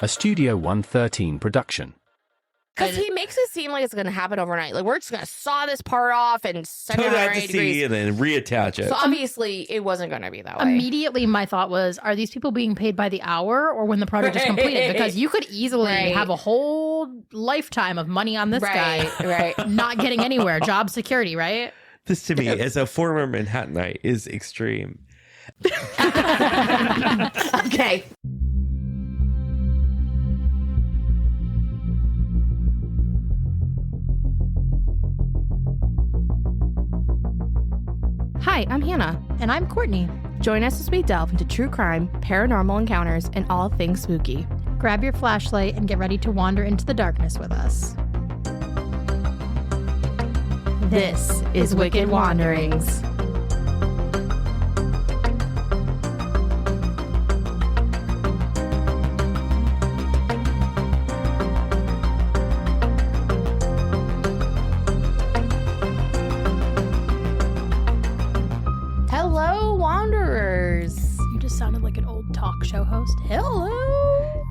a Studio 113 production. Because he makes it seem like it's going to happen overnight. Like, we're just going to saw this part off and send it 180 degrees. And then reattach it. So obviously, it wasn't going to be that way. Immediately, my thought was, are these people being paid by the hour or when the project is completed? Because you could easily have a whole lifetime of money on this guy, not getting anywhere. Job security, right? This, to me, as a former Manhattanite, is extreme. Okay. Hi, I'm Hannah. And I'm Courtney. Join us as we delve into true crime, paranormal encounters, and all things spooky. Grab your flashlight and get ready to wander into the darkness with us. This is Wicked Wanderings. Hello, Wanderers. You just sounded like an old talk show host. Hello,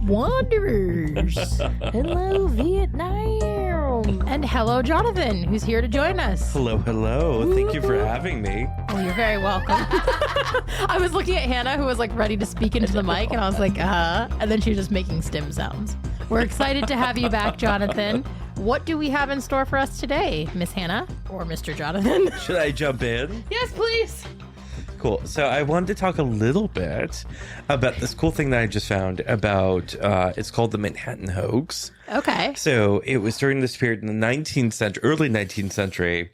Wanderers. Hello, Vietnam. And hello, Jonathan, who's here to join us. Hello, hello. Thank you for having me. Oh, you're very welcome. I was looking at Hannah, who was like ready to speak into the mic, and I was like, and then she was just making stim sounds. We're excited to have you back, Jonathan. What do we have in store for us today, Miss Hannah or Mr. Jonathan? Should I jump in? Yes, please. Cool. So I wanted to talk a little bit about this cool thing that I just found about, it's called the Manhattan Hoax. Okay. So it was during this period in the 19th century, early 19th century.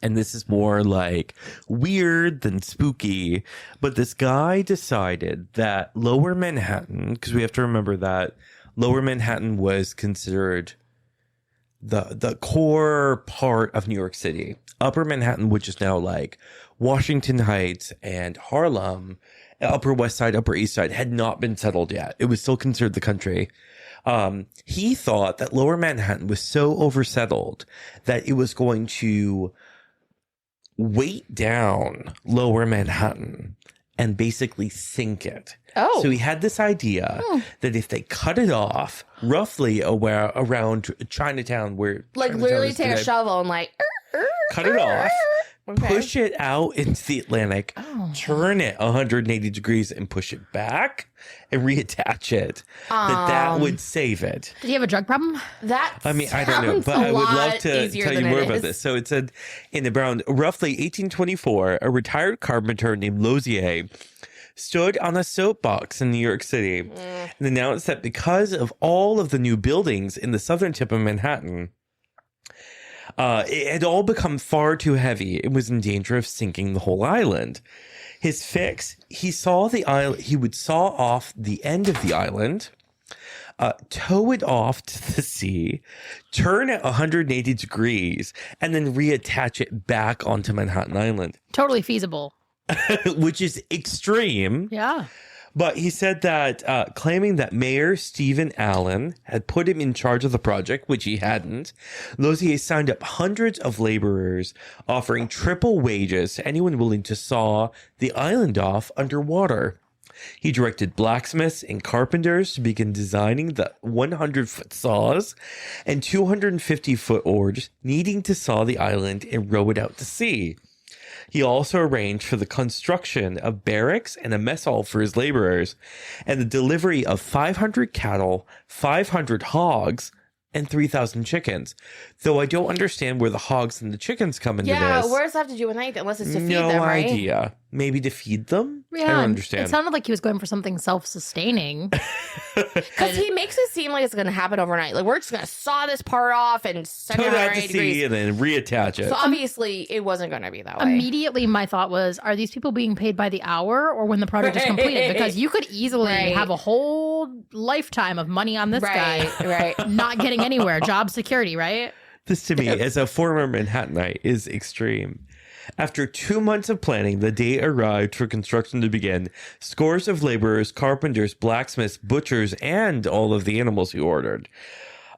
And this is more like weird than spooky. But this guy decided that Lower Manhattan, because we have to remember that Lower Manhattan was considered the core part of New York City. Upper Manhattan, which is now like Washington Heights and Harlem, Upper West Side, Upper East Side, had not been settled yet. It was still considered the country. He thought that Lower Manhattan was so oversettled that it was going to weight down Lower Manhattan and basically sink it. Oh. So he had this idea that if they cut it off roughly around Chinatown, where Like Chinatown literally is take today, a shovel and like cut it off, Okay. push it out into the Atlantic, turn it 180 degrees and push it back and reattach it, that would save it. Did he have a drug problem? That I mean, I don't know, but I would love to tell you more about this. So it said in around roughly 1824, a retired carpenter named Lozier stood on a soapbox in New York City and announced that because of all of the new buildings in the southern tip of Manhattan, it had all become far too heavy. It was in danger of sinking the whole island. His fix, he saw the island, he would saw off the end of the island, tow it off to the sea, turn it 180 degrees, and then reattach it back onto Manhattan Island. Totally feasible. Which is extreme. Yeah. But he said that, claiming that Mayor Stephen Allen had put him in charge of the project, which he hadn't, Lozier signed up hundreds of laborers, offering triple wages to anyone willing to saw the island off underwater. He directed blacksmiths and carpenters to begin designing the 100-foot saws and 250-foot oars needing to saw the island and row it out to sea. He also arranged for the construction of barracks and a mess hall for his laborers, and the delivery of 500 cattle, 500 hogs, and 3,000 chickens. Though I don't understand where the hogs and the chickens come into this. Yeah, what does that have to do with anything? Unless it's to feed them, right? No idea. Maybe to feed them? Yeah, I don't understand. It sounded like he was going for something self-sustaining. Because he makes it seem like it's going to happen overnight. Like, we're just going to saw this part off and send it 180 degrees. And then reattach it. So obviously, it wasn't going to be that way. Immediately, my thought was, are these people being paid by the hour or when the project is completed? Because you could easily have a whole lifetime of money on this guy, not getting anywhere. Job security, right? This, to me, as a former Manhattanite, is extreme. After 2 months of planning, the day arrived for construction to begin. Scores of laborers, carpenters, blacksmiths, butchers, and all of the animals he ordered.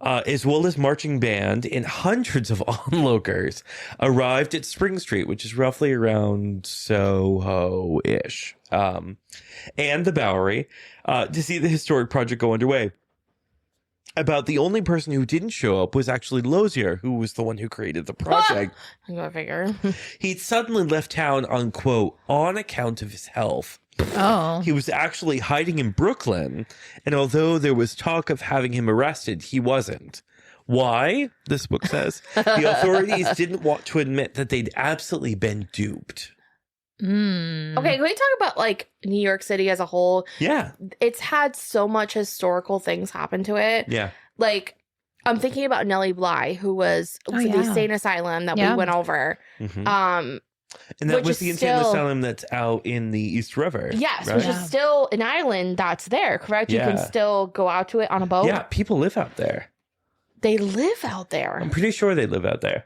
as well as marching band and hundreds of onlookers arrived at Spring Street, which is roughly around Soho-ish, and the Bowery, to see the historic project go underway. About the only person who didn't show up was actually Lozier, who was the one who created the project. I go figure. He'd suddenly left town on, quote, on account of his health. Oh. He was actually hiding in Brooklyn, and although there was talk of having him arrested, he wasn't. Why? This book says. The authorities didn't want to admit that they'd absolutely been duped. Okay, can we talk about like New York City as a whole? Yeah. It's had so much historical things happen to it. Yeah. Like, I'm thinking about Nellie Bly, who was the insane asylum that we went over. Mm-hmm. And that which was is the insane still- asylum that's out in the East River. Yes, right? which is still an island that's there, correct? You can Yeah. still go out to it on a boat. Yeah, people live out there. They live out there. I'm pretty sure they live out there.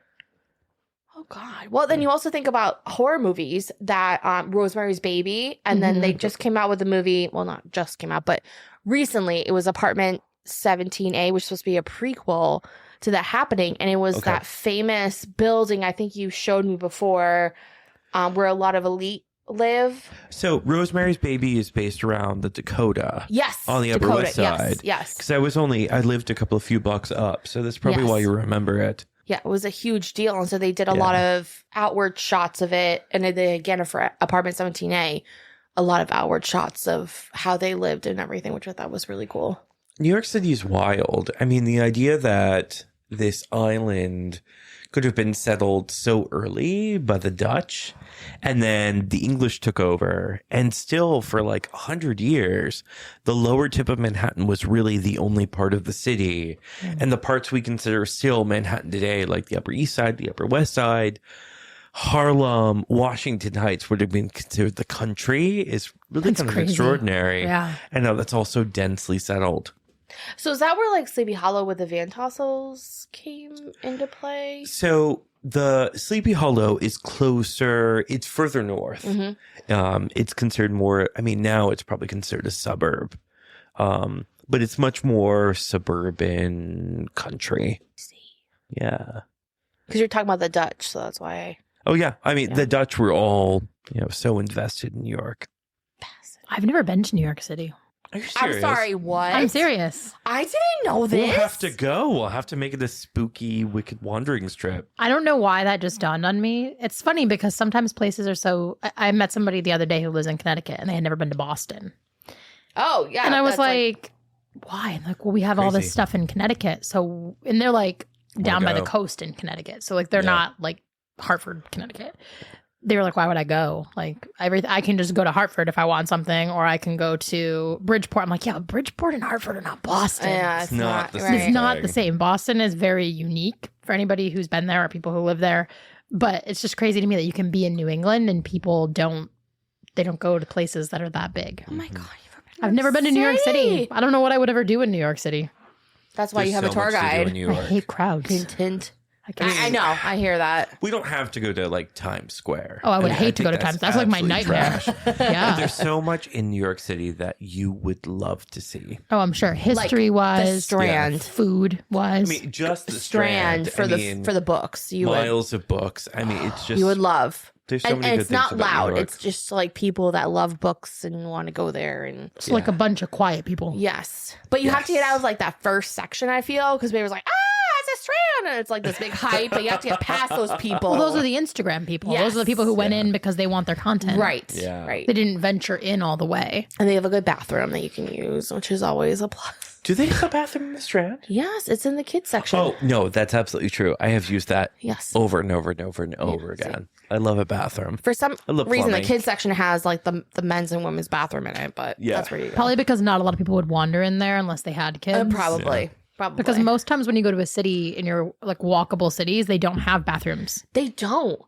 Oh, God. Well, then you also think about horror movies that Rosemary's Baby, and then they just came out with a movie. Well, not just came out, but recently it was Apartment 17A, which was supposed to be a prequel to that happening. And it was that famous building I think you showed me before where a lot of elite live. So Rosemary's Baby is based around the Dakota. Yes. On the Upper Dakota, West Side. Yes. Because I lived a few blocks up. So that's probably why you remember it. Yeah, it was a huge deal. And so they did a lot of outward shots of it. And then again, for Apartment 17A, a lot of outward shots of how they lived and everything, which I thought was really cool. New York City is wild. I mean, the idea that this island could have been settled so early by the Dutch, and then the English took over, and still for like 100 years, the lower tip of Manhattan was really the only part of the city. And the parts we consider still Manhattan today, like the Upper East Side, the Upper West Side, Harlem, Washington Heights would have been considered the country, is really kind of extraordinary. Yeah. And now that's also densely settled. So is that where like Sleepy Hollow with the Van Tassels came into play? So the Sleepy Hollow is closer. It's further north. It's considered more. I mean, now it's probably considered a suburb, but it's much more suburban country. Yeah. Because you're talking about the Dutch, so that's why. Oh yeah. I mean, the Dutch were all so invested in New York. I've never been to New York City. Are you serious? I'm sorry, what? I'm serious. I didn't know this. We'll have to go. We'll have to make it a spooky, wicked wanderings trip. I don't know why that just dawned on me. It's funny because sometimes places are so. I met somebody the other day who lives in Connecticut and they had never been to Boston. Oh, yeah. And I was like, why? I'm like, well, we have all this stuff in Connecticut. So, and they're like down by the coast in Connecticut. So, like, they're not like Hartford, Connecticut. They were like, why would I go? Like, I can just go to Hartford if I want something, or I can go to Bridgeport. I'm like, yeah, Bridgeport and Hartford are not Boston. Yeah, it's not the right. same. It's not the same. Boston is very unique for anybody who's been there or people who live there. But it's just crazy to me that you can be in New England and people don't go to places that are that big. Oh my God. I've never been to New York City. I don't know what I would ever do in New York City. That's why you have a tour much to do in guide. New I York. hate crowds. Hint, hint. I I know. I hear that. We don't have to go to like Times Square. Oh, I would And hate to think go to Times. That's like my absolutely nightmare. trash. Yeah. There's so much in New York City that you would love to see. Oh, I'm sure. History The was, Strand. food was. I mean, just the Strand for the books. You would, miles of books. I mean, it's just you would love. There's so And many good it's things not about New loud. York. It's just like people that love books and want to go there. And It's like a bunch of quiet people. yes, but you have to get out of like that first section. I feel because they was like, it's a Strand, and it's like this big hype, but you have to get past those people. Well, those are the Instagram people. Yes. Those are the people who went in because they want their content. right. Yeah. Right. They didn't venture in all the way. And they have a good bathroom that you can use, which is always a plus. Do they have a bathroom in the Strand? Yes, it's in the kids section. Oh no, that's absolutely true. I have used that yes. over and over and over and over again. I love a bathroom. For some I love reason, plumbing. the kids section has like the men's and women's bathroom in it, but Yeah. that's where you go. Probably because not a lot of people would wander in there unless they had kids. Probably. Probably. Because most times when you go to a city in your like walkable cities, they don't have bathrooms. They don't.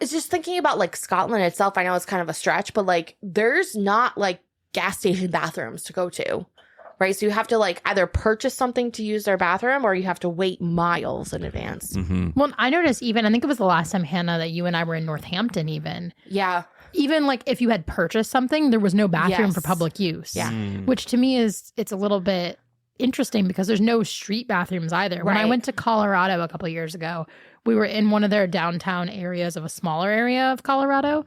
It's just thinking about like Scotland itself. I know it's kind of a stretch, but like there's not like gas station bathrooms to go to, right? So you have to like either purchase something to use their bathroom or you have to wait miles in advance. Mm-hmm. Well, I noticed even, I think it was the last time, Hannah, that you and I were in Northampton even. Yeah. Even like if you had purchased something, there was no bathroom Yes. for public use. Yeah. Mm. Which to me is, it's a little bit, interesting because there's no street bathrooms either. When I Right. went to Colorado a couple of years ago, we were in one of their downtown areas of a smaller area of Colorado.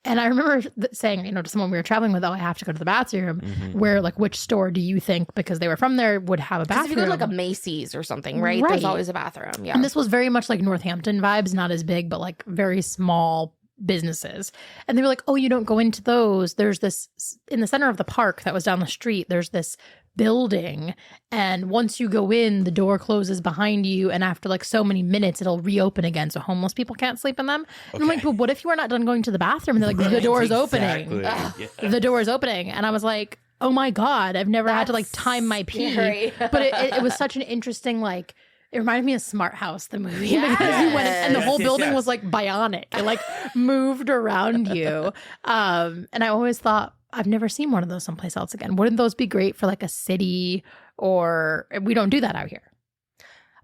And I remember saying, you know, to someone we were traveling with, oh, I have to go to the bathroom. Where, like, which store do you think, because they were from there, would have a Because if bathroom? you go to like a Macy's or something, right? Right. There's always a bathroom. Yeah. And this was very much like Northampton vibes, not as big, but like very small businesses. And they were like, oh, you don't go into those. There's this in the center of the park that was down the street. There's this building. And once you go in, the door closes behind you. And after like so many minutes, it'll reopen again. So homeless people can't sleep in them. And I'm like, but what if you are not done going to the bathroom? And they're like, the door's opening. Exactly. The door's opening. And I was like, oh my God, I've never had to like time my pee. scary. But it was such an interesting, like, it reminded me of Smart House, the movie. Yes. Because you went in, and the whole Yes, building yes. was like bionic. It like moved around you. And I always thought, I've never seen one of those someplace else again. Wouldn't those be great for like a city? Or we don't do that out here.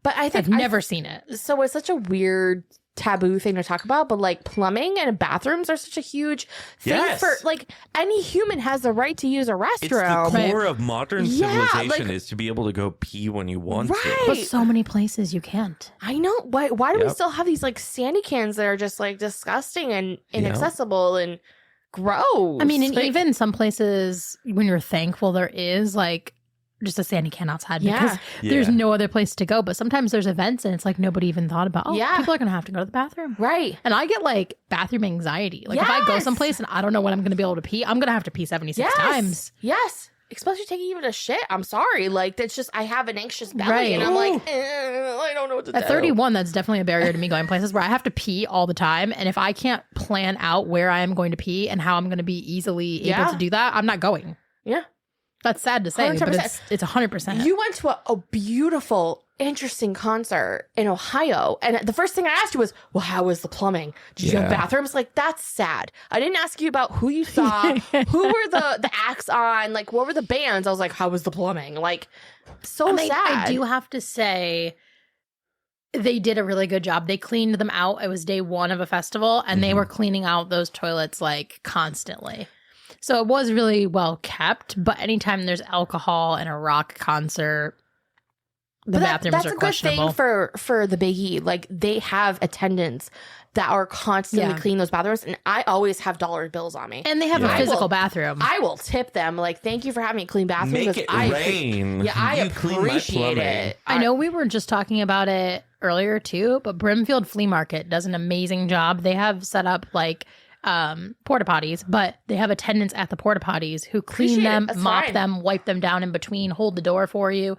But I think I've never seen it. So it's such a weird taboo thing to talk about, but like plumbing and bathrooms are such a huge thing Yes. for like any human has the right to use a It's restroom. the core of modern Yeah, civilization like- is to be able to go pee when you want Right. But so many places you can't. I know. Why do we Yep. still have these like sandy cans that are just like disgusting and inaccessible and gross? I mean, and Like, even some places when you're thankful there is like just a sandy can outside because Yeah. there's Yeah. no other place to go. But sometimes there's events and it's like nobody even thought about, oh, Yeah. people are going to have to go to the bathroom. right. And I get like bathroom anxiety. Like if I go Yes. someplace and I don't know when I'm going to be able to pee, I'm going to have to pee 76 times. Yes. Especially taking even a shit. I'm sorry. Like that's just I have an anxious belly Right. and I'm like, I don't know what to do. At 31, that's definitely a barrier to me going places where I have to pee all the time. And if I can't plan out where I am going to pee and how I'm going to be easily able Yeah. to do that, I'm not going. Yeah. That's sad to say, but 100%. it's 100%. You went to a beautiful, interesting concert in Ohio. And the first thing I asked you was, well, how was the plumbing? Did you have Yeah. bathrooms? Like, that's sad. I didn't ask you about who you saw, who were the acts on, like, what were the bands? I was like, how was the plumbing? Like, so And sad. I do have to say, they did a really good job. They cleaned them out. It was day one of a festival, and they were cleaning out those toilets like constantly. So it was really well kept. But anytime there's alcohol in a rock concert, the But bathrooms that's are a good questionable. thing for the Big E. Like, they have attendants that are constantly Yeah. cleaning those bathrooms. And I always have dollar bills on me. And they have Yeah. a physical I will- bathroom. I will tip them. Like, thank you for having a clean bathroom. Make because it I rain. Yeah, I You clean my appreciate plumbing. it. I know we were just talking about it earlier too, but Brimfield Flea Market does an amazing job. They have set up like porta potties, but they have attendants at the porta potties who clean Appreciate it. them, That's mop fine. them, wipe them down in between, hold the door for you.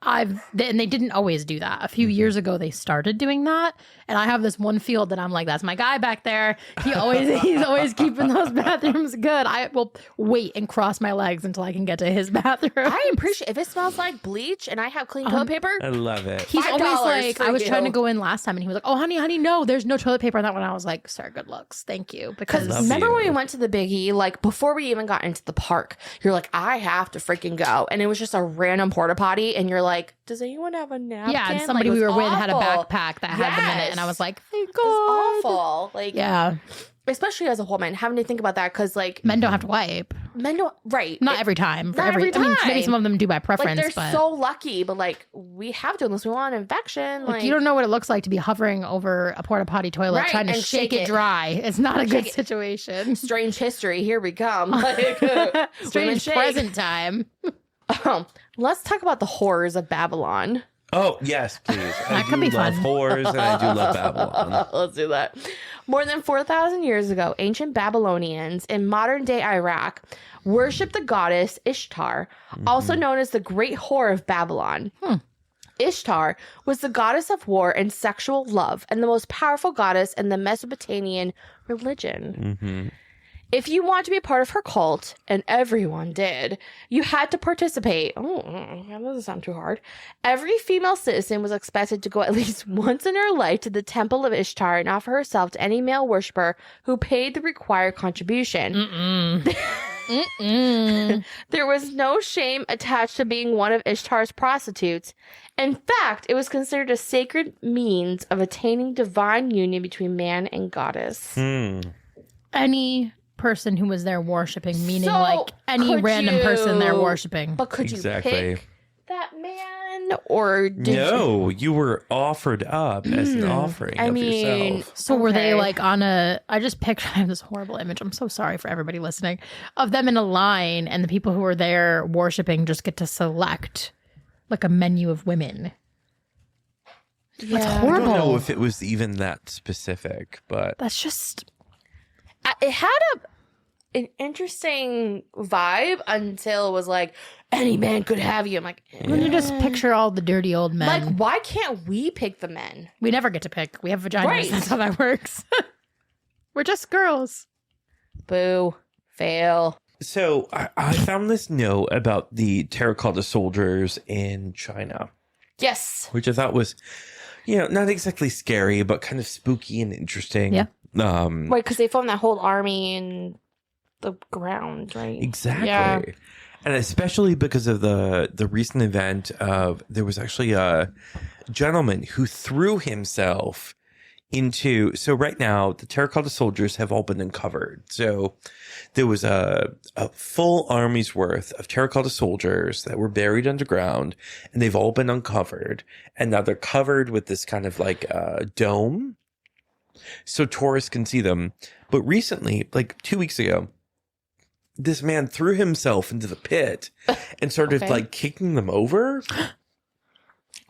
And they didn't always do that. A few years ago, they started doing that. And I have this one field that I'm like, that's my guy back there. He's always keeping those bathrooms good. I will wait and cross my legs until I can get to his bathroom. I appreciate if it smells like bleach and I have clean toilet paper. I love it. He's $5 always like, for I was trying to you. go in last time and he was like, oh, honey, no, there's no toilet paper on that one. I was like, sir, good looks. Thank you. Because Love Remember you. when we went to the Big E, like before we even got into the park, you're like, I have to freaking go. And it was just a random porta potty. And you're like, does anyone have a napkin? yeah, and Like, somebody it we was were with had a awful. backpack that had the minute. And I was like, thank It's God. awful. Like, Yeah. especially as a woman, having to think about that because like Men don't have to wipe. men don't, right. Not every time. Not every I mean, maybe time. some of them do by like preference, they're but so lucky, but like we have to unless we want an infection. like, you don't know what it looks like to be hovering over a porta potty toilet Right, trying to and shake shake it it. dry. It's not a good Shake it. situation. strange history. Here we come. Like, women Strange shake. present time. Let's talk about the horrors of Babylon. Oh, yes, please. That could be love fun. whores and I do love Babylon. Let's do that. More than 4,000 years ago, ancient Babylonians in modern day Iraq worshipped the goddess Ishtar, also known as the Great Whore of Babylon. Ishtar was the goddess of war and sexual love and the most powerful goddess in the Mesopotamian religion. If you want to be a part of her cult, and everyone did, you had to participate. That doesn't sound too hard. Every female citizen was expected to go at least once in her life to the temple of Ishtar and offer herself to any male worshiper who paid the required contribution. There was no shame attached to being one of Ishtar's prostitutes. In fact, it was considered a sacred means of attaining divine union between man and goddess. Any person who was there worshiping, meaning So, like any could random person there you- worshiping. But could you Exactly. pick that man, or did No, you were offered up as an offering of yourself. So were they Okay. like on a, I just picture, I have this horrible image. I'm so sorry for everybody listening, of them in a line and the people who are there worshiping just get to select like a menu of women. That's I horrible. don't know if it was even that specific, but That's just, It had an interesting vibe until it was like, any man could have you. I'm like, when you just picture all the dirty old men. like, why can't we pick the men? We never get to pick. We have vaginas. Right. That's how that works. We're just girls. Boo. Fail. so I found this note about the terracotta soldiers in China, Yes. which I thought was, not exactly scary, but kind of spooky and interesting. Yeah. Right, because they formed that whole army in the ground, right? Exactly. Yeah. And especially because of the recent event of there was actually a gentleman who threw himself into, so right now the terracotta soldiers have all been uncovered. So there was a full army's worth of terracotta soldiers that were buried underground, and they've all been uncovered. And now they're covered with this kind of like dome, so tourists can see them. But recently, like 2 weeks ago, this man threw himself into the pit and started Okay. like kicking them over.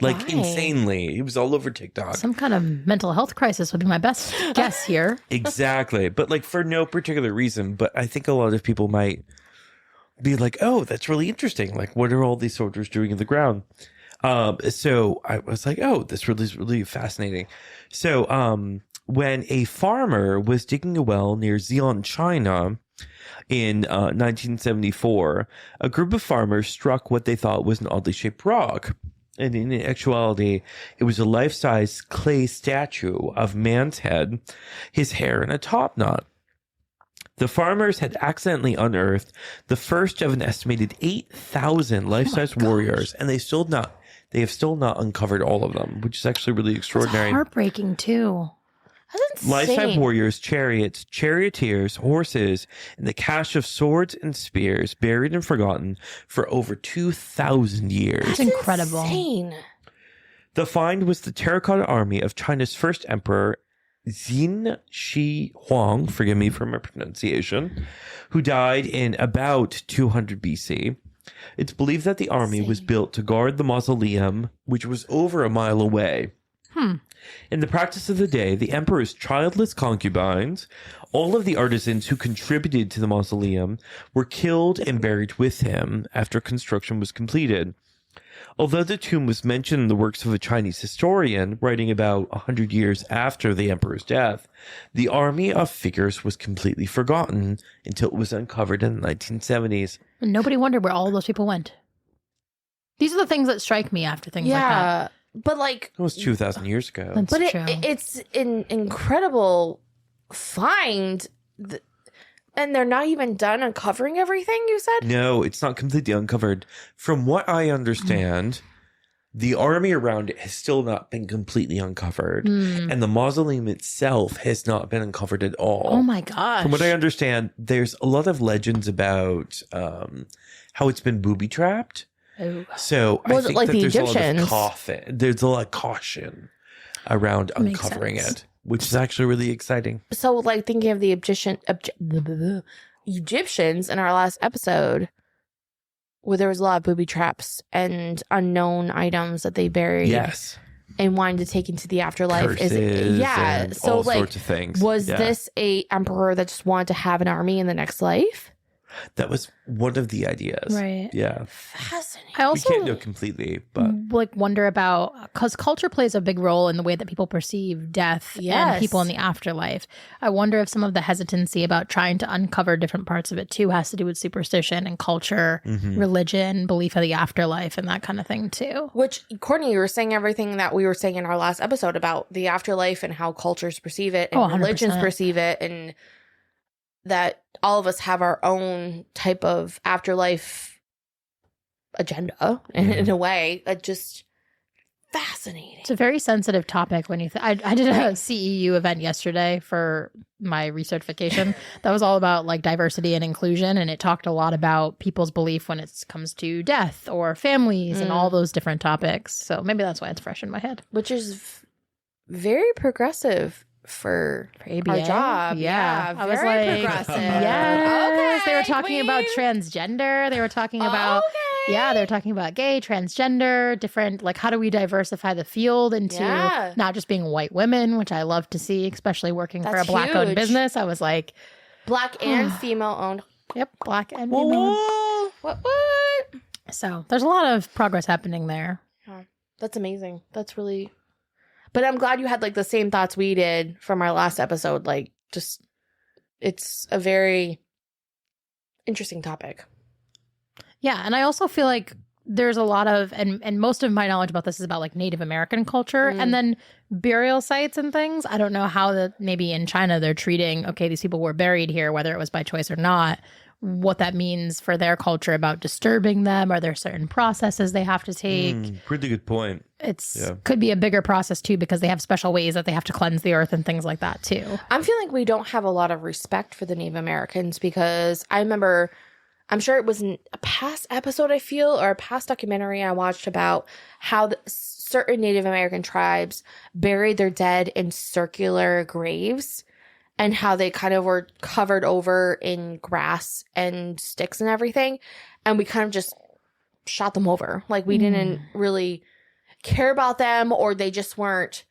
Like Why? insanely. He was all over TikTok. Some kind of mental health crisis would be my best guess here. Exactly. But like for no particular reason. But I think a lot of people might be like, oh, that's really interesting. Like, what are all these soldiers doing in the ground? So I was like, oh, this really is really fascinating. So when a farmer was digging a well near Xi'an, China, in 1974, a group of farmers struck what they thought was an oddly shaped rock. And in actuality, it was a life-size clay statue of man's head, his hair in a top knot. The farmers had accidentally unearthed the first of an estimated 8,000 life-size warriors, and they have still not uncovered all of them, which is actually really It's extraordinary. heartbreaking too. That's Life-size insane. warriors, chariots, charioteers, horses, and the cache of swords and spears buried and forgotten for over 2,000 years. That's incredible. Insane. The find was the terracotta army of China's first emperor, Xin Shi Huang, forgive me for my pronunciation, who died in about 200 BC. It's believed that the army was built to guard the mausoleum, which was over a mile away. In the practice of the day, the emperor's childless concubines, all of the artisans who contributed to the mausoleum, were killed and buried with him after construction was completed. Although the tomb was mentioned in the works of a Chinese historian writing about 100 years after the emperor's death, the army of figures was completely forgotten until it was uncovered in the 1970s. And nobody wondered where all those people went. These are the things that strike me after things like that. Yeah. But like, Almost 2,000 years ago. That's but true. it's an incredible find. And they're not even done uncovering everything, you said? No, it's not completely uncovered. From what I understand, the army around it has still not been completely uncovered. And the mausoleum itself has not been uncovered at all. Oh my gosh. From what I understand, there's a lot of legends about how it's been booby trapped. Oh. So Was I it think like that the there's Egyptians? there's a lot of caution around Makes uncovering sense. it, which is actually really exciting. So, like, thinking of the Egyptians in our last episode, where there was a lot of booby traps and unknown items that they buried Yes. and wanted to take into the afterlife. Curses and So, all like, sorts of things. was Yeah. this a emperor that just wanted to have an army in the next life? That was one of the ideas. Right. Yeah. Fascinating. I We also can't know completely, but like wonder about, because culture plays a big role in the way that people perceive death and Yes. people in the afterlife. I wonder if some of the hesitancy about trying to uncover different parts of it too has to do with superstition and culture, religion, belief of the afterlife, and that kind of thing too. Which, Courtney, you were saying everything that we were saying in our last episode about the afterlife and how cultures perceive it and 100%. religions perceive it, and that all of us have our own type of afterlife agenda in a way. It just fascinating. It's a very sensitive topic when you I did a CEU event yesterday for my recertification that was all about like diversity and inclusion, and it talked a lot about people's belief when it comes to death or families and all those different topics. So maybe that's why it's fresh in my head. Which is very progressive for ABA? our job. Yeah. I was very like, progressive. yes. Okay, They were talking about transgender. They were talking about Okay. yeah, they were talking about gay, transgender, different, like how do we diversify the field into Yeah. not just being white women, which I love to see, especially working for a That's black-owned huge. business. I was like, Black and female owned. yep, black and female. What? So there's a lot of progress happening there. That's amazing. That's really. But I'm glad you had like the same thoughts we did from our last episode. Like, just it's a very interesting topic. Yeah, and I also feel like there's a lot of and most of my knowledge about this is about like Native American culture and then burial sites and things. I don't know how maybe in China they're treating, okay, these people were buried here, whether it was by choice or not, what that means for their culture about disturbing them. Are there certain processes they have to take? Pretty good point. Could be a bigger process too, because they have special ways that they have to cleanse the earth and things like that too. I'm feeling like we don't have a lot of respect for the Native Americans because I remember, I'm sure it was in a past episode, I feel, or a past documentary I watched about how certain Native American tribes buried their dead in circular graves and how they kind of were covered over in grass and sticks and everything. And we kind of just shot them over. Like we didn't really care about them, or they just weren't.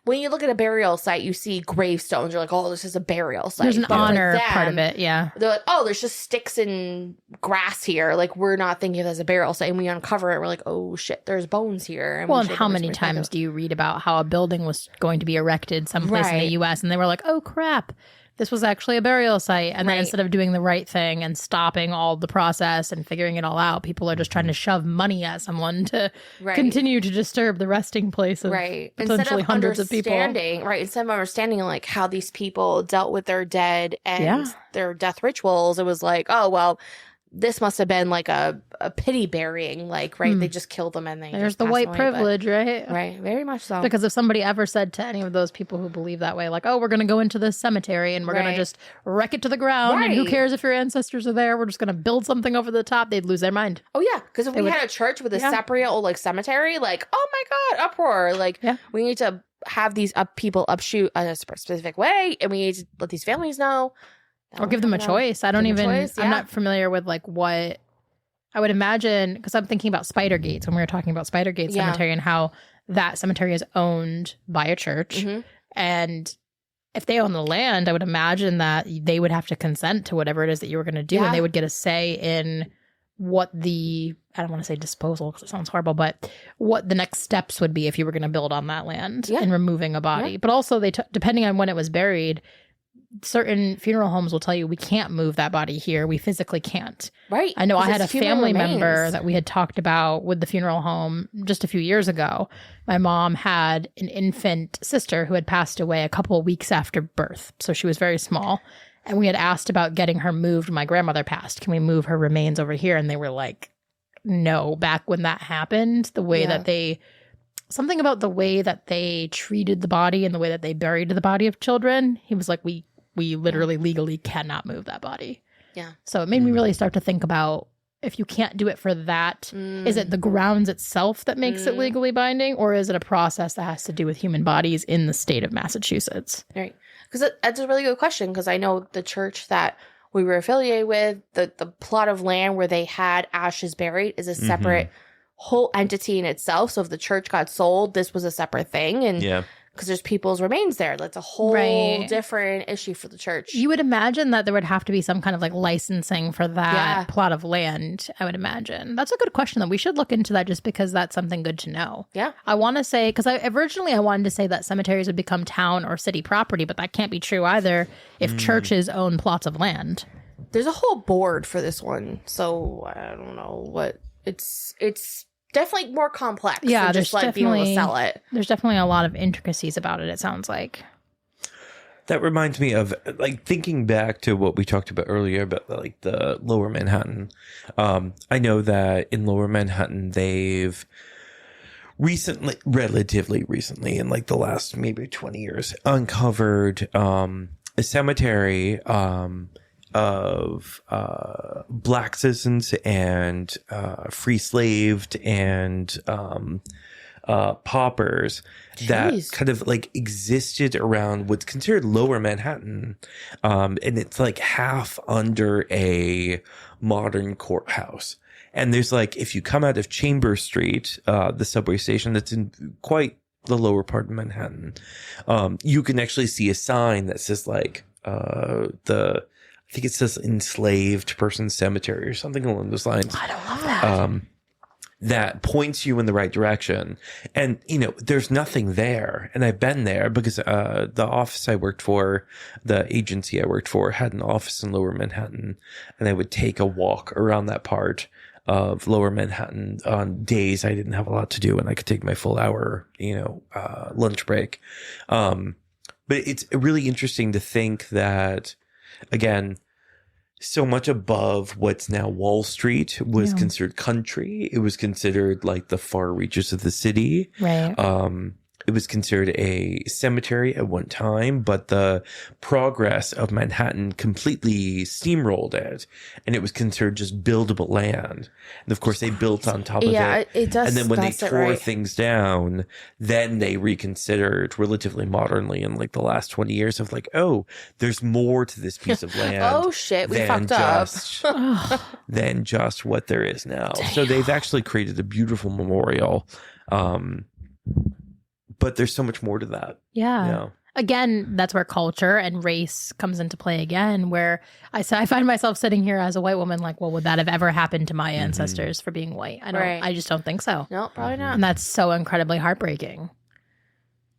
When you look at a burial site, you see gravestones. You're like, oh, this is a burial site. There's an But for honor them, part of it, yeah. They're like, oh, there's just sticks and grass here. Like, we're not thinking of it as a burial site. And we uncover it. We're like, oh, shit, there's bones here. And Well, and how many times do you read about how a building was going to be erected someplace in the Right. U.S. and they were like, oh, crap, this was actually a burial site. And then Right. instead of doing the right thing and stopping all the process and figuring it all out, people are just trying to shove money at someone to Right. continue to disturb the resting place of Right. potentially hundreds of people. Right. Instead of understanding, like, how these people dealt with their dead and Yeah. their death rituals, it was like, oh, well, this must have been like a pity burying. Like, right. They just killed them and they There's just the passed white away, privilege, right? but- right. Very much so. Because if somebody ever said to any of those people who believe that way, like, oh, we're going to go into this cemetery and we're going Right. to just wreck it to the ground, and who Right. cares if your ancestors are there? We're just going to build something over the top, they'd lose their mind. Oh yeah, because if we would- had a church with a Yeah. separate old like cemetery, like, oh my god, uproar! Like, Yeah. we need to have these people upshoot in a specific way, and we need to let these families know, Or give them a choice. I don't Give them a even, choice, I'm yeah. not familiar with like what I would imagine, because I'm thinking about Spider Gates when we were talking about Spider Gates Yeah. Cemetery and how that cemetery is owned by a church. Mhm. And if they own the land, I would imagine that they would have to consent to whatever it is that you were going to do. Yeah. And they would get a say in what I don't want to say disposal because it sounds horrible, but what the next steps would be if you were going to build on that land Yeah. and removing a body. Yeah. But also, depending on when it was buried, certain funeral homes will tell you we can't move that body here. We physically can't. Right. I know I 'Cause had a it's human family remains. member that we had talked about with the funeral home just a few years ago. My mom had an infant sister who had passed away a couple of weeks after birth. So she was very small. And we had asked about getting her moved. My grandmother passed. Can we move her remains over here? And they were like, no. Back when that happened, the way Yeah. that something about the way that they treated the body and the way that they buried the body of children, he was like, we literally legally cannot move that body. Yeah. So it made me really start to think about, if you can't do it for that, is it the grounds itself that makes it legally binding, or is it a process that has to do with human bodies in the state of Massachusetts? Right. Because that's a really good question, because I know the church that we were affiliated with, the plot of land where they had ashes buried is a separate whole entity in itself. So if the church got sold, this was a separate thing. And Yeah. because there's people's remains there. That's a whole Right. different issue for the church. You would imagine that there would have to be some kind of like licensing for that Yeah. plot of land, I would imagine. That's a good question, though. We should look into that just because that's something good to know. Yeah. I want to say, because originally I wanted to say that cemeteries would become town or city property, but that can't be true either if churches own plots of land. There's a whole board for this one. So I don't know what it's definitely more complex Yeah, than there's just like being able to sell it. There's definitely a lot of intricacies about it, it sounds like. That reminds me of like thinking back to what we talked about earlier about like the Lower Manhattan. I know that in Lower Manhattan they've relatively recently, in like the last maybe 20 years, uncovered a cemetery of black citizens and free slaved and paupers that Jeez. kind of like existed around what's considered Lower Manhattan, and it's like half under a modern courthouse. And there's like, if you come out of Chambers Street, the subway station that's in quite the lower part of Manhattan, you can actually see a sign that says like I think it says enslaved person cemetery or something along those lines. I don't love that. That points you in the right direction. And, you know, there's nothing there. And I've been there because the office I worked for, the agency I worked for, had an office in Lower Manhattan. And I would take a walk around that part of Lower Manhattan on days I didn't have a lot to do and I could take my full hour, lunch break. But it's really interesting to think that, again, so much above what's now Wall Street was considered country. It was considered like the far reaches of the city. Right. It was considered a cemetery at one time, but the progress of Manhattan completely steamrolled it, and it was considered just buildable land. And of course, they built on top of it. It does. And then when they that's it, tore right. things down, then they reconsidered relatively modernly in like the last 20 years of like, oh, there's more to this piece of land. Oh shit, we than fucked up. than just what there is now. So they've actually created a beautiful memorial. But there's so much more to that. Yeah. You know? Again, that's where culture and race comes into play again, where I find myself sitting here as a white woman like, well, would that have ever happened to my ancestors for being white? I just don't think so. No, probably not. And that's so incredibly heartbreaking.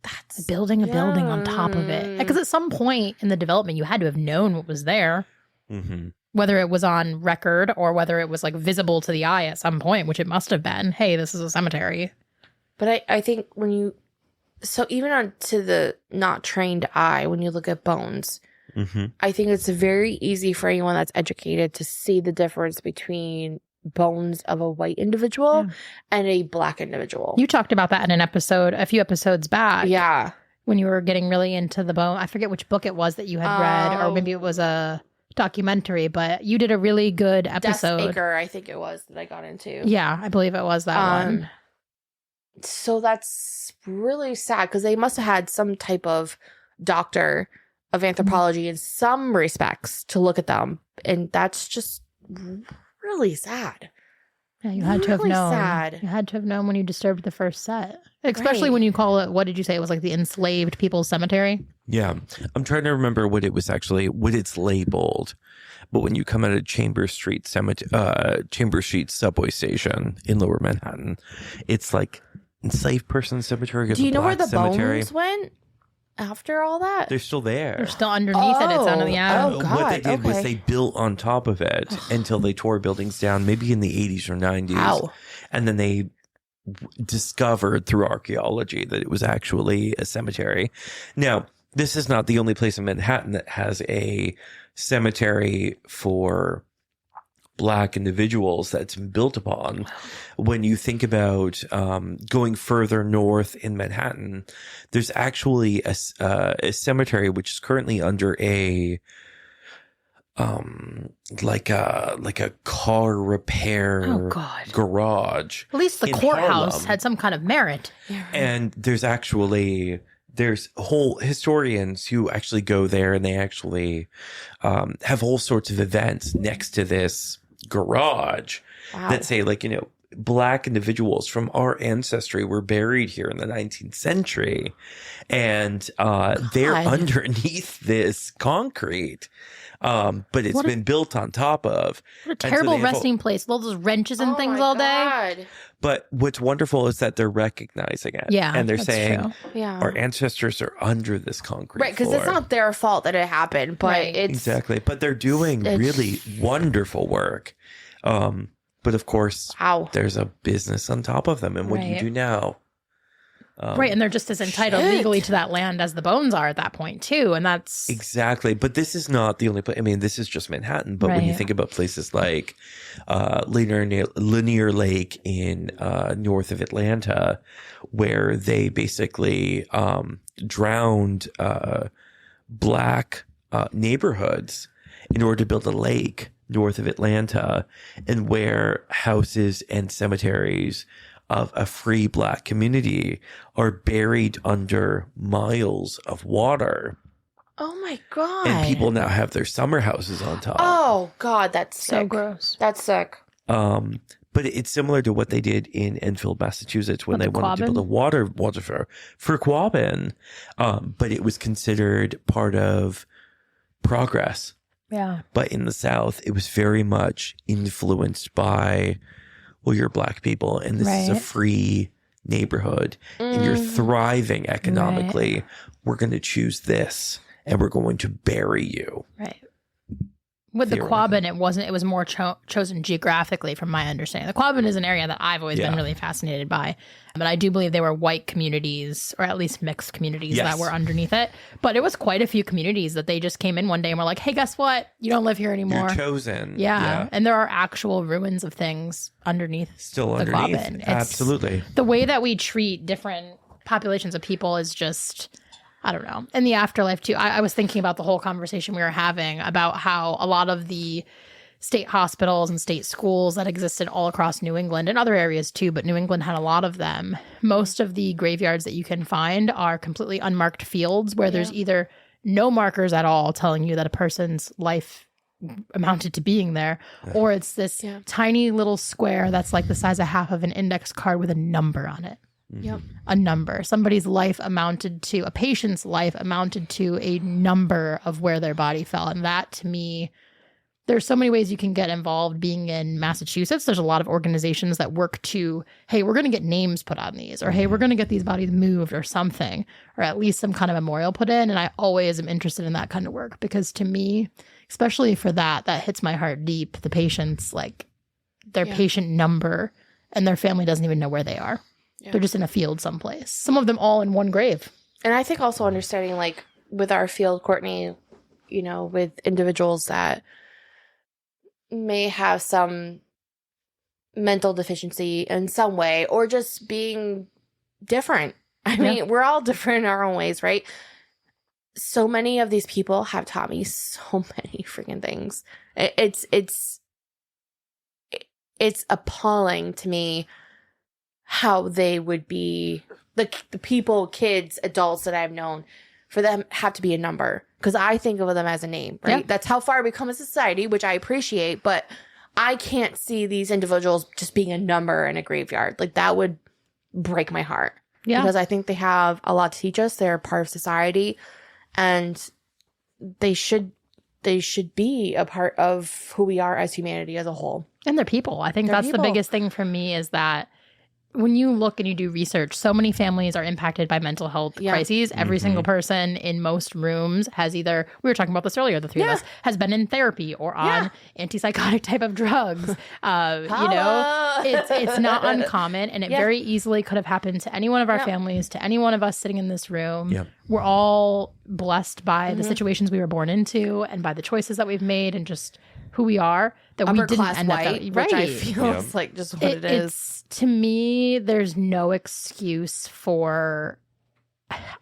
That's Building a building on top of it. Because at some point in the development, you had to have known what was there. Mm-hmm. Whether it was on record or whether it was like visible to the eye at some point, which it must have been. Hey, this is a cemetery. But I think when you, so even on to the not trained eye, when you look at bones, I think it's very easy for anyone that's educated to see the difference between bones of a white individual and a black individual. You talked about that in an episode, a few episodes back. Yeah. When you were getting really into the bone. I forget which book it was that you had read, or maybe it was a documentary, but you did a really good episode. Acre, I think it was, that I got into. Yeah, I believe it was that one. So that's really sad because they must have had some type of doctor of anthropology in some respects to look at them. And that's just really sad. Yeah, you had to have known. Sad. You had to have known when you disturbed the first set. Especially Right. when you call it, what did you say? It was like the enslaved people's cemetery? Yeah. I'm trying to remember what it's labeled. But when you come out of Chambers Street subway station in Lower Manhattan, it's like enslaved person cemetery. Do you know where the cemetery. bones went after all that? They're still there. They're still underneath it. It's under the attic. Oh, God. What they did was Okay. they built on top of it until they tore buildings down, maybe in the 80s or 90s. Wow. And then they discovered through archaeology that it was actually a cemetery. Now, this is not the only place in Manhattan that has a cemetery for Black individuals that's been built upon. When you think about going further north in Manhattan, there's actually a cemetery which is currently under a like a car repair garage. At least the in courthouse Harlem. had some kind of merit. And there's whole historians who actually go there, and they actually have all sorts of events next to this garage that say, like, Black individuals from our ancestry were buried here in the 19th century, and they're underneath this concrete. But it's been built on top of. What a terrible resting place with all those wrenches and things all day. But what's wonderful is that they're recognizing it. Yeah, and they're that's saying, true. Yeah. our ancestors are under this concrete Right, because floor. it's not their fault that it happened, but Right. it's Exactly. But they're doing really wonderful work. But of course, wow. there's a business on top of them. And what do you Right. do now? Right, and they're just as entitled legally to that land as the Bones are at that point too, and that's exactly. But this is not the only place. I mean, this is just Manhattan. But when you think about places like Linear Lake in north of Atlanta, where they basically drowned black neighborhoods in order to build a lake north of Atlanta, and where houses and cemeteries of a free black community are buried under miles of water. Oh my God. And people now have their summer houses on top. Oh God, that's so sick. gross. That's sick. But it's similar to what they did in Enfield, Massachusetts, when they wanted to build a water for Quabbin. But it was considered part of progress. Yeah. But in the South, it was very much influenced by, well, you're black people and this is a free neighborhood and you're thriving economically. We're going to choose this and we're going to bury you. Right. With the Quabbin, it was more chosen geographically from my understanding. The Quabbin is an area that I've always been really fascinated by. But I do believe they were white communities, or at least mixed communities that were underneath it. But it was quite a few communities that they just came in one day and were like, hey, guess what? You don't live here anymore. You're chosen. Yeah. And there are actual ruins of things underneath Still the underneath. Quabbin. Absolutely. The way that we treat different populations of people is just... I don't know. In the afterlife, too, I was thinking about the whole conversation we were having about how a lot of the state hospitals and state schools that existed all across New England and other areas, too, but New England had a lot of them. Most of the graveyards that you can find are completely unmarked fields where there's either no markers at all telling you that a person's life amounted to being there, or it's this tiny little square that's like the size of half of an index card with a number on it. Yep. A number. Somebody's life amounted to, a patient's life amounted to a number of where their body fell. And that, to me, there's so many ways you can get involved. Being in Massachusetts, there's a lot of organizations that work to, hey, we're going to get names put on these, or hey, we're going to get these bodies moved or something, or at least some kind of memorial put in. And I always am interested in that kind of work because to me, especially for that hits my heart deep. The patients, like their patient number and their family doesn't even know where they are. Yeah. They're just in a field someplace. Some of them all in one grave. And I think also understanding, like, with our field, Courtney, you know, with individuals that may have some mental deficiency in some way or just being different. I mean, we're all different in our own ways, right? So many of these people have taught me so many freaking things. It's appalling to me how they would be, the people, kids, adults that I've known, for them have to be a number. Because I think of them as a name, right? Yep. That's how far we come as a society, which I appreciate. But I can't see these individuals just being a number in a graveyard. Like, that would break my heart. Yeah. Because I think they have a lot to teach us. They're part of society. And they should be a part of who we are as humanity as a whole. And they're people. I think that's the biggest thing for me is that when you look and you do research, so many families are impacted by mental health crises. Every single person in most rooms has either, we were talking about this earlier, the three of us, has been in therapy or on antipsychotic type of drugs. You know, it's not uncommon, and it very easily could have happened to any one of our families, to any one of us sitting in this room. Yep. We're all blessed by the situations we were born into and by the choices that we've made and just who we are, that we didn't end up that, which I feel is like just what it is. To me, there's no excuse for.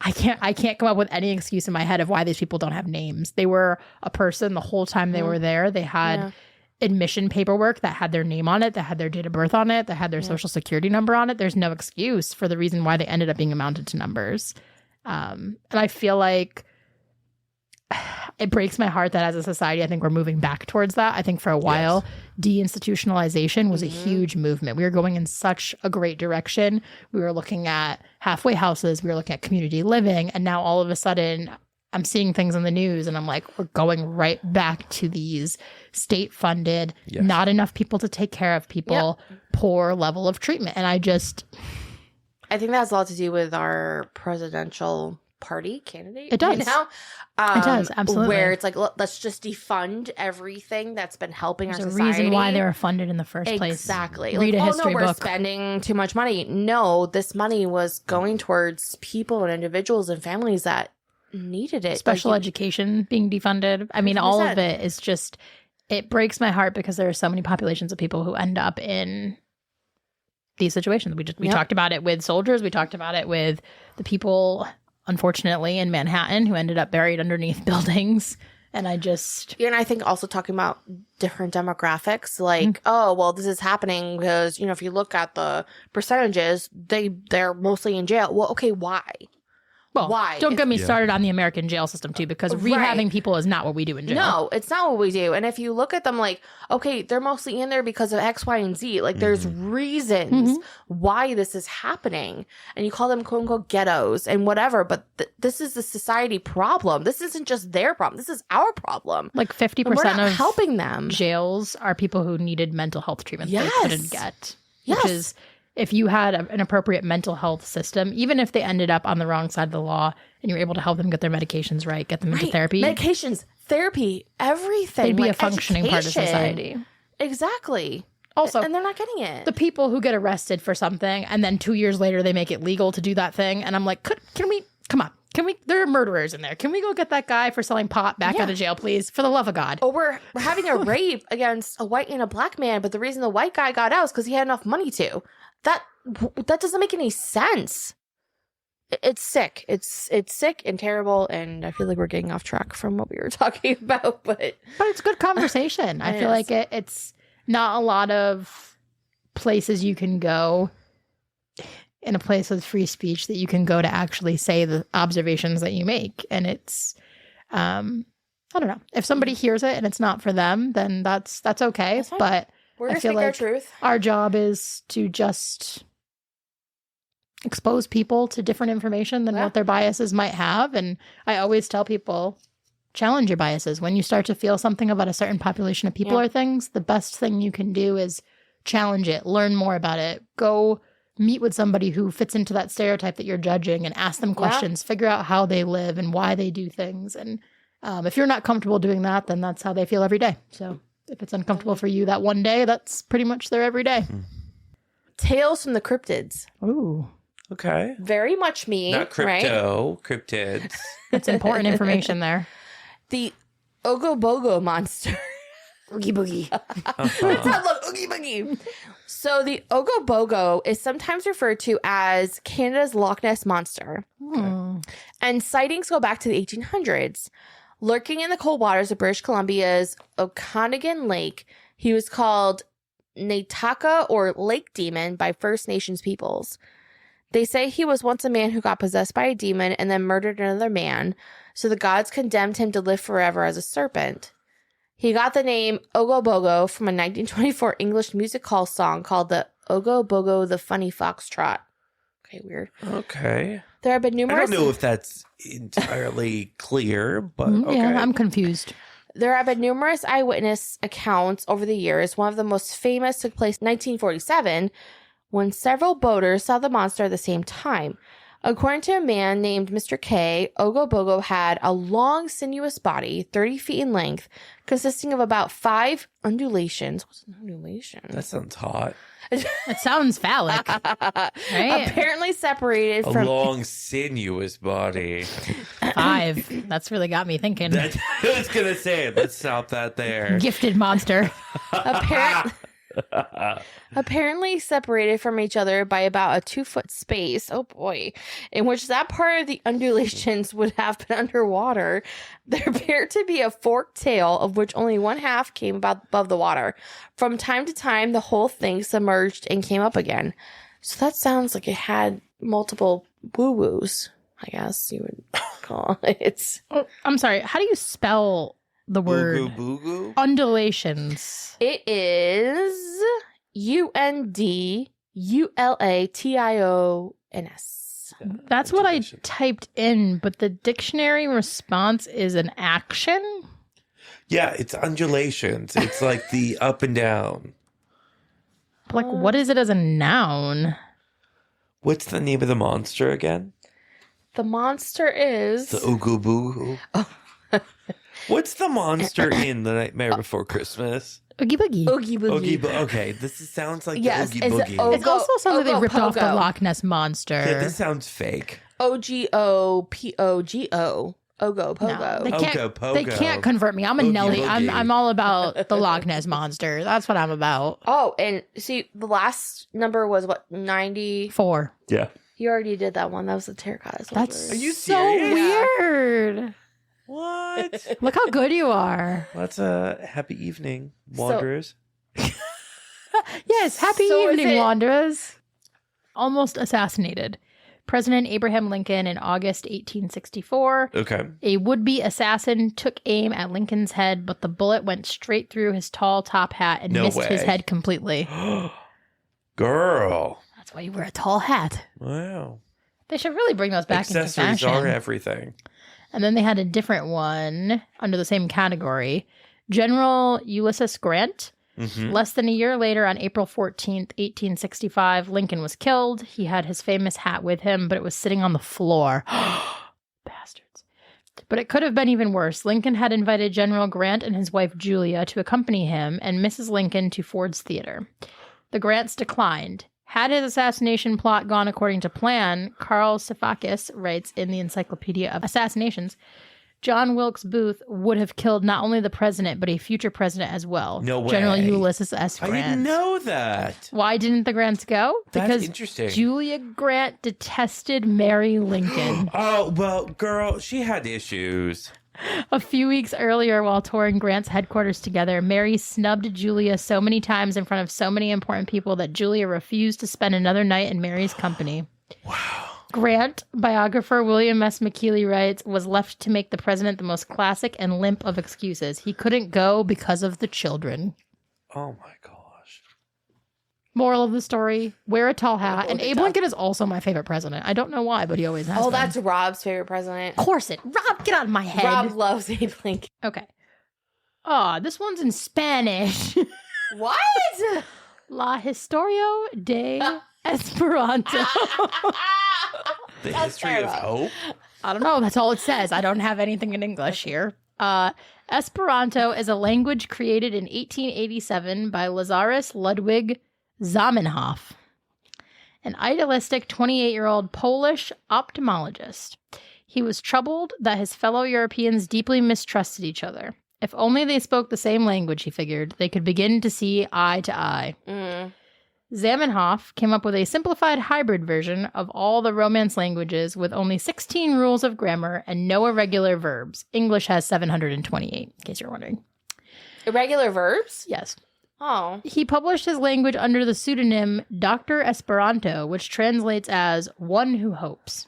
I can't come up with any excuse in my head of why these people don't have names. They were a person the whole time they were there. They had admission paperwork that had their name on it, that had their date of birth on it, that had their social security number on it. There's no excuse for the reason why they ended up being amounted to numbers. And I feel like it breaks my heart that as a society, I think we're moving back towards that. I think for a while, deinstitutionalization was a huge movement. We were going in such a great direction. We were looking at halfway houses. We were looking at community living. And now all of a sudden, I'm seeing things in the news and I'm like, we're going right back to these state-funded, not enough people to take care of people, poor level of treatment. And I think that has a lot to do with our presidential party candidate. It does. You know? It does, absolutely. Where it's like, let's just defund everything that's been helping There's our a society. reason why they were funded in the first place. Exactly. Read like, a history oh, no, we're book. spending too much money. No, this money was going towards people and individuals and families that needed it. Special Like, education being defunded. I mean, all of 100%. it is just, it breaks my heart because there are so many populations of people who end up in these situations. We Yep. talked about it with soldiers. We talked about it with the people, unfortunately, in Manhattan who ended up buried underneath buildings. And I just... and I think also talking about different demographics, like, oh, well, this is happening because, if you look at the percentages, they're mostly in jail. Well, okay, why? Well, Why? don't get me Yeah. started on the American jail system, too, because rehabbing Right. people is not what we do in jail. No, it's not what we do. And if you look at them like, okay, they're mostly in there because of X, Y, and Z. Like, there's reasons why this is happening. And you call them quote unquote ghettos and whatever. But this is a society problem. This isn't just their problem. This is our problem. Like And 50% we're not of helping them. jails are people who needed mental health treatment they Yes. couldn't get. Yes. Which is, if you had an appropriate mental health system, even if they ended up on the wrong side of the law and you were able to help them get their medications right, get them into Right. therapy, Medications, therapy, everything. they'd be like a functioning part of education. society. Exactly. Also, And they're not getting it. the people who get arrested for something and then 2 years later they make it legal to do that thing, and I'm like, can we, come on, there are murderers in there. Can we go get that guy for selling pot back out of jail, please? For the love of God. Or we're having a rape against a white and a black man, but the reason the white guy got out is because he had enough money to. That doesn't make any sense. It's sick. It's sick and terrible, and I feel like we're getting off track from what we were talking about. But it's good conversation. I It feel is. like it's not a lot of places you can go in a place with free speech that you can go to actually say the observations that you make. And it's, I don't know. If somebody hears it and it's not for them, then that's okay. That's fine. But we're I gonna feel speak our like truth. our job is to just expose people to different information than Yeah. what their biases might have. And I always tell people, challenge your biases. When you start to feel something about a certain population of people Yeah. or things, the best thing you can do is challenge it, learn more about it, go meet with somebody who fits into that stereotype that you're judging and ask them questions, figure out how they live and why they do things. And if you're not comfortable doing that, then that's how they feel every day. So if it's uncomfortable for you that one day, that's pretty much their every day. Tales from the cryptids. Ooh, Okay. Very much me. Not right? crypto, cryptids. it's important information there. The Ogobogo monster. Oogie boogie. Let's have a look. Oogie boogie. So the Ogobogo is sometimes referred to as Canada's Loch Ness monster. And sightings go back to the 1800s. Lurking in the cold waters of British Columbia's Okanagan Lake, he was called Nataka or Lake Demon by First Nations peoples. They say he was once a man who got possessed by a demon and then murdered another man, so the gods condemned him to live forever as a serpent. He got the name Ogobogo from a 1924 English music hall song called the Ogobogo the Funny Foxtrot. Okay, weird. Okay. There have been I numerous... don't know if that's entirely clear, but okay. Yeah, I'm confused. There have been numerous eyewitness accounts over the years. One of the most famous took place in 1947 when several boaters saw the monster at the same time. According to a man named Mr. K, Ogobogo had a long, sinuous body, 30 feet in length, consisting of about 5 undulations. What's an undulation? That sounds hot. It sounds phallic. Right? Apparently separated A from... long, sinuous body. 5. That's really got me thinking. That's, I was going to say, let's stop that there. Gifted monster. Apparently separated from each other by about a 2-foot space, oh boy, in which that part of the undulations would have been underwater. There appeared to be a forked tail, of which only one half came above the water. From time to time, the whole thing submerged and came up again. So that sounds like it had multiple woo-woos, I guess you would call it. It's Oh, I'm sorry. How do you spell the word Boo boo undulations? It is UNDULATIONS. That's what I typed in, but the dictionary response is an action. Yeah, it's undulations. It's like the up and down. Like, what is it as a noun? What's the name of the monster again? The monster is The Oogie Boogie. Oh. What's the monster in The Nightmare Before Christmas? Oogie Boogie. Oogie Boogie. Okay, sounds like Yes, the Oogie is it Boogie. It also sounds like they Ogo ripped off the Pogo. Loch Ness Monster. Yeah, this sounds fake. OGOPOGO. Ogo Pogo. No, they Ogo can't. They Pogo. can't convert me. I'm a Oogie Nelly. Boogie. I'm all about the Loch Ness Monster. That's what I'm about. Oh, and see, the last number was what, 90? 4. Yeah. You already did that one. That was the Terracotta. That's Are you so serious? weird. What? Look how good you are. That's a happy evening, Wanderers. Yes, happy So is evening, it- Wanderers. Almost assassinated. President Abraham Lincoln in August 1864. Okay. A would-be assassin took aim at Lincoln's head, but the bullet went straight through his tall top hat and No missed his way. head completely. Girl. That's why you wear a tall hat. Wow. They should really bring those back into Accessories fashion. are everything. And then they had a different one under the same category. General Ulysses Grant. Mhm. Less than a year later, on April 14th, 1865, Lincoln was killed. He had his famous hat with him, but it was sitting on the floor. Bastards. But it could have been even worse. Lincoln had invited General Grant and his wife Julia to accompany him and Mrs. Lincoln to Ford's Theater. The Grants declined. Had his assassination plot gone according to plan, Carl Sifakis writes in the Encyclopedia of Assassinations, John Wilkes Booth would have killed not only the president, but a future president as well. No way. General Ulysses S. I Grant. didn't know that. Why didn't the Grants go? That's Because interesting. Julia Grant detested Mary Lincoln. Oh, well, girl, she had issues. A few weeks earlier, while touring Grant's headquarters together, Mary snubbed Julia so many times in front of so many important people that Julia refused to spend another night in Mary's company. Wow. Grant, biographer William S. McKeely writes, was left to make the president the most classic and limp of excuses. He couldn't go because of the children. Oh, my gosh. Moral of the story, wear a tall hat. And Abe Lincoln is also my favorite president. I don't know why, but he always has Oh, been. that's Rob's favorite president. Of course it. Rob, get out of my head. Rob loves Abe Lincoln. Okay. Oh, this one's in Spanish. What? La Historia de Esperanto. The That's history of terrible. hope? I don't know. That's all it says. I don't have anything in English here. Esperanto is a language created in 1887 by Lazarus Ludwig Zamenhof, an idealistic 28-year-old Polish ophthalmologist. He was troubled that his fellow Europeans deeply mistrusted each other. If only they spoke the same language, he figured, they could begin to see eye to eye. Zamenhof came up with a simplified hybrid version of all the Romance languages with only 16 rules of grammar and no irregular verbs. English has 728, in case you're wondering. Irregular verbs? Yes. Oh. He published his language under the pseudonym Dr. Esperanto, which translates as one who hopes.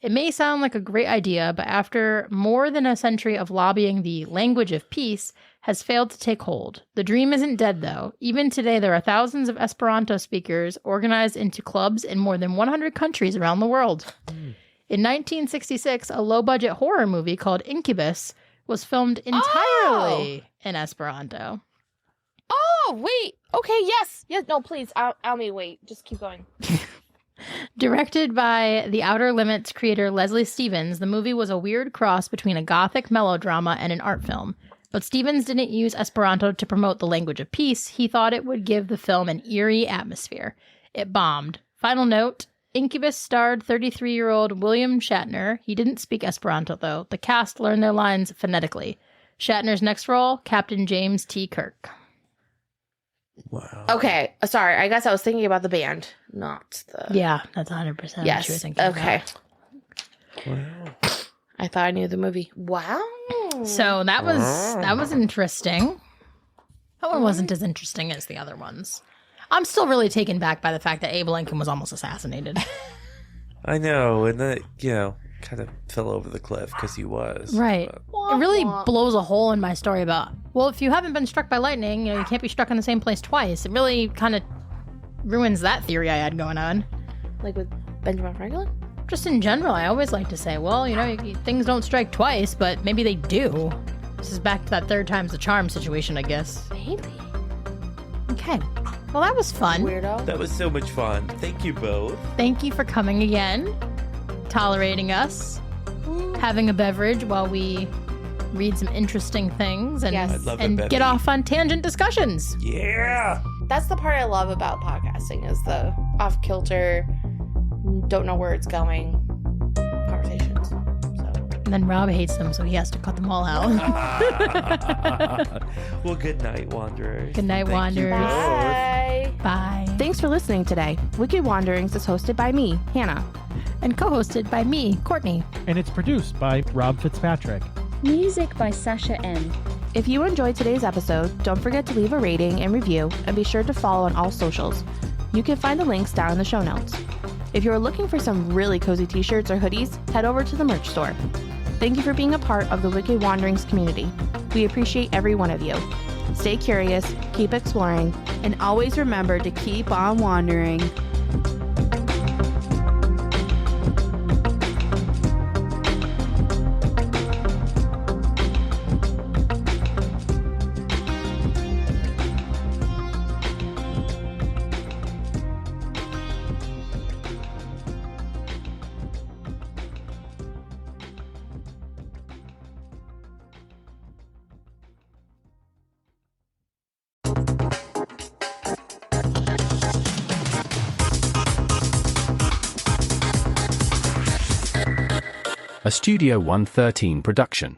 It may sound like a great idea, but after more than a century of lobbying, the language of peace has failed to take hold. The dream isn't dead, though. Even today, there are thousands of Esperanto speakers organized into clubs in more than 100 countries around the world. In 1966, a low-budget horror movie called Incubus was filmed entirely in Esperanto. Oh, wait. Okay, yes. Yes, no, please. Almy, wait. Just keep going. Directed by The Outer Limits creator Leslie Stevens, the movie was a weird cross between a gothic melodrama and an art film. But Stevens didn't use Esperanto to promote the language of peace. He thought it would give the film an eerie atmosphere. It bombed. Final note, Incubus starred 33-year-old William Shatner. He didn't speak Esperanto, though. The cast learned their lines phonetically. Shatner's next role, Captain James T. Kirk. Wow. Okay, sorry. I guess I was thinking about the band, not the... Yeah, that's 100% what you were Yes. thinking Okay. Wow. I thought I knew the movie. Wow. So that was interesting. That one wasn't as interesting as the other ones. I'm still really taken back by the fact that Abe Lincoln was almost assassinated. I know, and then, kind of fell over the cliff because he was. Right. But It really blows a hole in my story about, well, if you haven't been struck by lightning, you can't be struck in the same place twice. It really kind of ruins that theory I had going on. Like with Benjamin Franklin? Just in general, I always like to say, well, things don't strike twice, but maybe they do. This is back to that third time's the charm situation, I guess. Maybe. Okay. Well, that was fun. Weirdo. that was so much fun. Thank you both. Thank you for coming again. tolerating us, having a beverage while we read some interesting things and, Yes. I love it, and Bevy. get off on tangent discussions. Yeah. That's the part I love about podcasting is the off kilter, don't know where it's going conversations. So And then Rob hates them, so he has to cut them all out. Well, good night, Wanderers. Good night, Thank you Wanderers. both. bye. Bye. Thanks for listening today. Wicked Wanderings is hosted by me, Hannah. And co-hosted by me, Courtney. And it's produced by Rob Fitzpatrick. Music by Sasha M. If you enjoyed today's episode, don't forget to leave a rating and review, and be sure to follow on all socials. You can find the links down in the show notes. If you're looking for some really cozy t-shirts or hoodies, head over to the merch store. Thank you for being a part of the Wicked Wanderings community. We appreciate every one of you. Stay curious, keep exploring, And always remember to keep on wandering. A Studio 113 production.